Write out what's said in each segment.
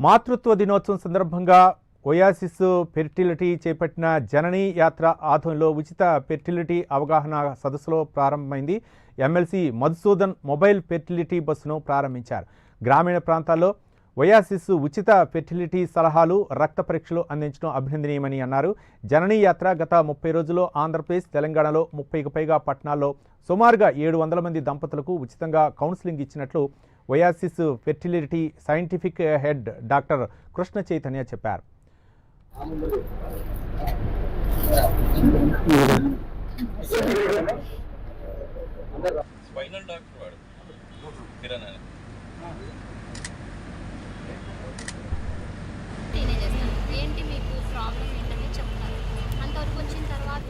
మాతృత్వ దినోత్సవం సందర్భంగా ఒయాసిస్ ఫెర్టిలిటీ చేపట్టిన జననీ యాత్ర ఆధ్వర్యంలో ఉచిత ఫెర్టిలిటీ అవగాహన సదస్సులో ప్రారంభమైంది. ఎమ్మెల్సీ మధుసూదన్ మొబైల్ ఫెర్టిలిటీ బస్సును ప్రారంభించారు. గ్రామీణ ప్రాంతాల్లో ఒయాసిస్ ఉచిత ఫెర్టిలిటీ సలహాలు, రక్త పరీక్షలు అందించడం అభినందనీయమని అన్నారు. జననీ యాత్ర గత 30 రోజుల్లో ఆంధ్రప్రదేశ్, తెలంగాణలో 30కి పైగా పట్టణాల్లో సుమారుగా 700 మంది దంపతులకు ఉచితంగా కౌన్సిలింగ్ ఇచ్చినట్లు oasis fertility scientific head doctor Krishna Chaitanya చెప్పారు. ఏంటి మీకు ప్రాబ్లం ఏంటని చెప్తారు. అంతవరకు వచ్చిన తర్వాత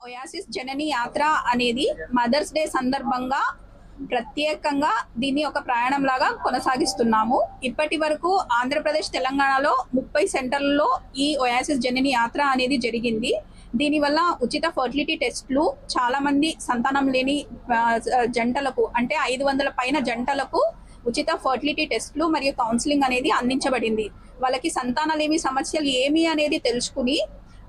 ఒయాసిస్ జననీ యాత్ర అనేది మదర్స్ డే సందర్భంగా ప్రత్యేకంగా దీన్ని ఒక ప్రయాణం లాగా కొనసాగిస్తున్నాము. ఇప్పటి వరకు ఆంధ్రప్రదేశ్, తెలంగాణలో 30 సెంటర్లలో ఈ ఒయాసిస్ జననీ యాత్ర అనేది జరిగింది. దీనివల్ల ఉచిత ఫర్టిలిటీ టెస్ట్లు, చాలా మంది సంతానం లేని జంటలకు అంటే 500 పైన జంటలకు ఉచిత ఫర్టిలిటీ టెస్ట్లు మరియు కౌన్సిలింగ్ అనేది అందించబడింది. వాళ్ళకి సంతానలేమి సమస్యలు ఏమి అనేది తెలుసుకుని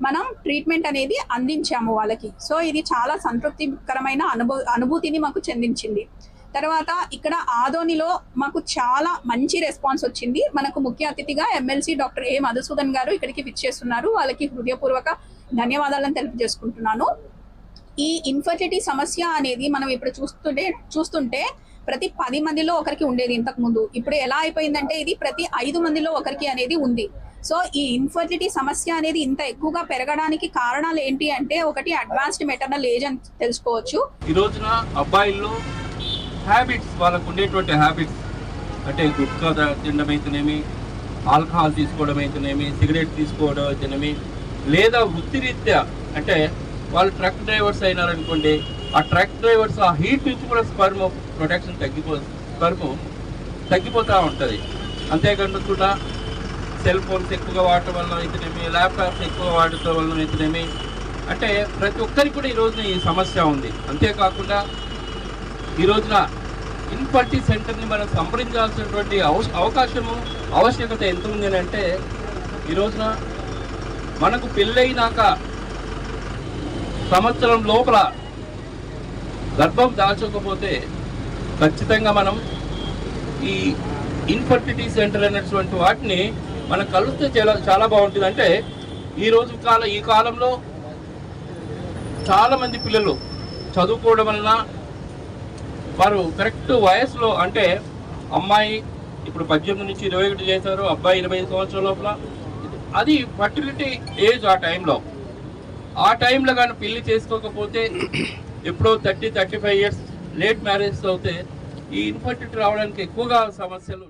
మనం ట్రీట్మెంట్ అనేది అందించాము వాళ్ళకి. సో ఇది చాలా సంతృప్తికరమైన అనుభూతిని మాకు చెందించింది. తర్వాత ఇక్కడ ఆదోనిలో మాకు చాలా మంచి రెస్పాన్స్ వచ్చింది. మనకు ముఖ్య అతిథిగా ఎమ్మెల్సీ డాక్టర్ ఏ మధుసూదన్ గారు ఇక్కడికి విచ్చేస్తున్నారు. వాళ్ళకి హృదయపూర్వక ధన్యవాదాలను తెలియజేసుకుంటున్నాను. ఈ ఇన్ఫర్టిలిటీ సమస్య అనేది మనం ఇప్పుడు చూస్తుంటే ప్రతి 10 మందిలో ఒకరికి ఉండేది ఇంతకు ముందు. ఇప్పుడు ఎలా అయిపోయిందంటే ఇది ప్రతి 5 మందిలో ఒకరికి అనేది ఉంది. సో ఈ ఇన్ఫర్టిలిటీ సమస్య అనేది ఇంత ఎక్కువగా పెరగడానికి కారణాలు ఏంటి అంటే, ఒకటి అడ్వాన్స్డ్ మెటర్నల్ ఏజ్ అని తెలుసుకోవచ్చు. ఈ రోజున అబ్బాయిల్లో హ్యాబిట్స్, వాళ్ళకు ఉండేటువంటి హ్యాబిట్స్ అంటే గుట్కా తినడం అయితేనేమి, ఆల్కహాల్ తీసుకోవడం అయితేనేమి, సిగరెట్ తీసుకోవడం అయితేనేమి, లేదా వృత్తిరీత్యా అంటే వాళ్ళు ట్రక్ డ్రైవర్స్ అయినారనుకోండి, ఆ ట్రక్ డ్రైవర్స్ ఆ హీట్ నుంచి కూడా స్పర్మ్ ప్రొటెక్షన్ తగ్గిపోతూ ఉంటుంది. అంతేకాకుండా సెల్ ఫోన్స్ ఎక్కువగా వాడటం వల్ల అయితేనేమి, ల్యాప్టాప్స్ ఎక్కువ వాడటం వల్ల అయితేనేమి, అంటే ప్రతి ఒక్కరికి కూడా ఈ రోజున ఈ సమస్య ఉంది. అంతేకాకుండా ఈ రోజున ఇన్ఫర్టిలిటీ సెంటర్ని మనం సంప్రదించాల్సినటువంటి ఆవశ్యకత ఎంత ఉంది అని అంటే, ఈ రోజున మనకు పెళ్ళైనాక సంవత్సరం లోపల గర్భం దాల్చకపోతే ఖచ్చితంగా మనం ఈ ఇన్ఫర్టిలిటీ సెంటర్ అనేటువంటి వాటిని మనం కలిస్తే చాలా బాగుంటుంది. అంటే ఈ కాలంలో చాలామంది పిల్లలు చదువుకోవడం వలన వారు కరెక్ట్ వయసులో, అంటే అమ్మాయి ఇప్పుడు 18 నుంచి 21 చేశారు, అబ్బాయి 25 సంవత్సరాల లోపల, అది ఫర్టిలిటీ ఏజ్. ఆ టైంలో కానీ పెళ్లి చేసుకోకపోతే ఎప్పుడో 30-35 ఇయర్స్ లేట్ మ్యారేజ్ అవుతే ఈ ఇన్ఫర్టిలిటీ రావడానికి ఎక్కువగా సమస్యలు